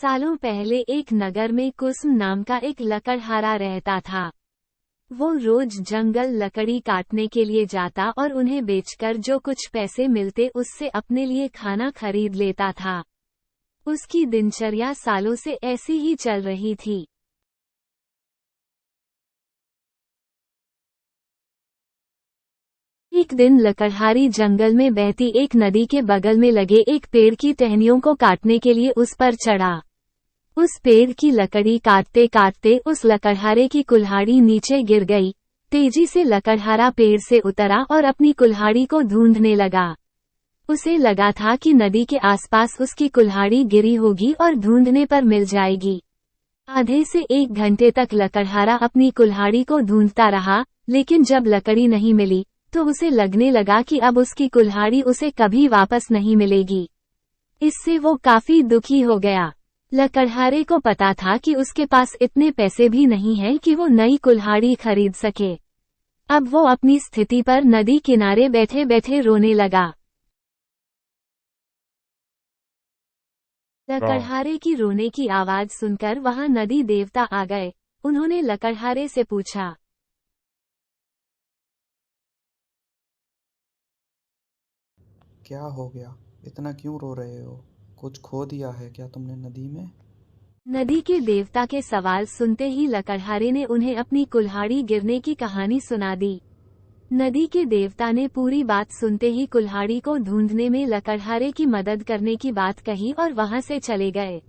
सालों पहले एक नगर में कुसुम नाम का एक लकड़हारा रहता था। वो रोज जंगल लकड़ी काटने के लिए जाता और उन्हें बेचकर जो कुछ पैसे मिलते उससे अपने लिए खाना खरीद लेता था। उसकी दिनचर्या सालों से ऐसी ही चल रही थी। एक दिन लकड़हारी जंगल में बहती एक नदी के बगल में लगे एक पेड़ की टहनियों को काटने के लिए उस पर चढ़ा। उस पेड़ की लकड़ी काटते काटते उस लकड़हारे की कुल्हाड़ी नीचे गिर गई। तेजी से लकड़हारा पेड़ से उतरा और अपनी कुल्हाड़ी को ढूंढने लगा। उसे लगा था कि नदी के आसपास उसकी कुल्हाड़ी गिरी होगी और ढूंढने पर मिल जाएगी। आधे से 1 घंटे तक लकड़हारा अपनी कुल्हाड़ी को ढूंढता रहा, लेकिन जब लकड़ी नहीं मिली तो उसे लगने लगा कि अब उसकी कुल्हाड़ी उसे कभी वापस नहीं मिलेगी। इससे वो काफी दुखी हो गया। लकड़हारे को पता था कि उसके पास इतने पैसे भी नहीं हैं कि वो नई कुल्हाड़ी खरीद सके। अब वो अपनी स्थिति पर नदी किनारे बैठे बैठे रोने लगा। लकड़हारे की रोने की आवाज सुनकर वहां नदी देवता आ गए। उन्होंने लकड़हारे से पूछा, क्या हो गया? इतना क्यों रो रहे हो? कुछ खो दिया है क्या तुमने नदी में? नदी के देवता के सवाल सुनते ही लकड़हारे ने उन्हें अपनी कुल्हाड़ी गिरने की कहानी सुना दी। नदी के देवता ने पूरी बात सुनते ही कुल्हाड़ी को ढूंढने में लकड़हारे की मदद करने की बात कही और वहां से चले गए।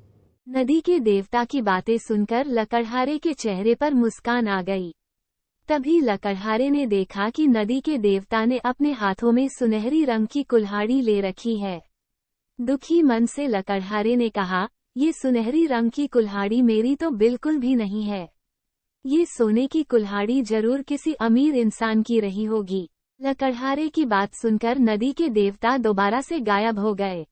नदी के देवता की बातें सुनकर लकड़हारे के चेहरे पर मुस्कान आ गई। तभी लकड़हारे ने देखा कि नदी के देवता ने अपने हाथों में सुनहरी रंग की कुल्हाड़ी ले रखी है। दुखी मन से लकड़हारे ने कहा, ये सुनहरी रंग की कुल्हाड़ी मेरी तो बिल्कुल भी नहीं है। ये सोने की कुल्हाड़ी जरूर किसी अमीर इंसान की रही होगी। लकड़हारे की बात सुनकर नदी के देवता दोबारा से गायब हो गए।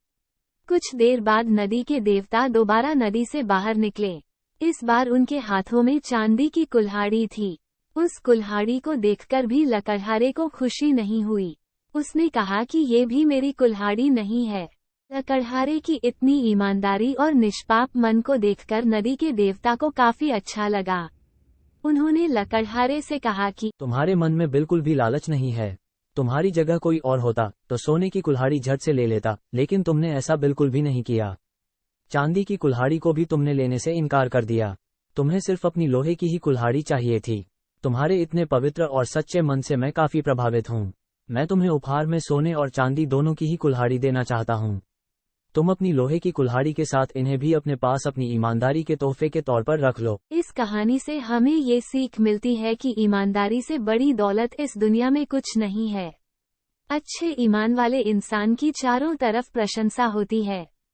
कुछ देर बाद नदी के देवता दोबारा नदी से बाहर निकले। इस बार उनके हाथों में चांदी की कुल्हाड़ी थी। उस कुल्हाड़ी को देखकर भी लकड़हारे को खुशी नहीं हुई। उसने कहा कि ये भी मेरी कुल्हाड़ी नहीं है। लकड़हारे की इतनी ईमानदारी और निष्पाप मन को देखकर नदी के देवता को काफी अच्छा लगा। उन्होंने लकड़हारे से कहा कि तुम्हारे मन में बिल्कुल भी लालच नहीं है। तुम्हारी जगह कोई और होता तो सोने की कुल्हाड़ी झट से ले लेता, लेकिन तुमने ऐसा बिल्कुल भी नहीं किया। चांदी की कुल्हाड़ी को भी तुमने लेने से इनकार कर दिया। तुम्हें सिर्फ अपनी लोहे की ही कुल्हाड़ी चाहिए थी। तुम्हारे इतने पवित्र और सच्चे मन से मैं काफी प्रभावित हूँ। मैं तुम्हें उपहार में सोने और चांदी दोनों की ही कुल्हाड़ी देना चाहता हूँ। तुम अपनी लोहे की कुल्हाड़ी के साथ इन्हें भी अपने पास अपनी ईमानदारी के तोहफे के तौर पर रख लो। इस कहानी से हमें ये सीख मिलती है कि ईमानदारी से बड़ी दौलत इस दुनिया में कुछ नहीं है। अच्छे ईमान वाले इंसान की चारों तरफ प्रशंसा होती है।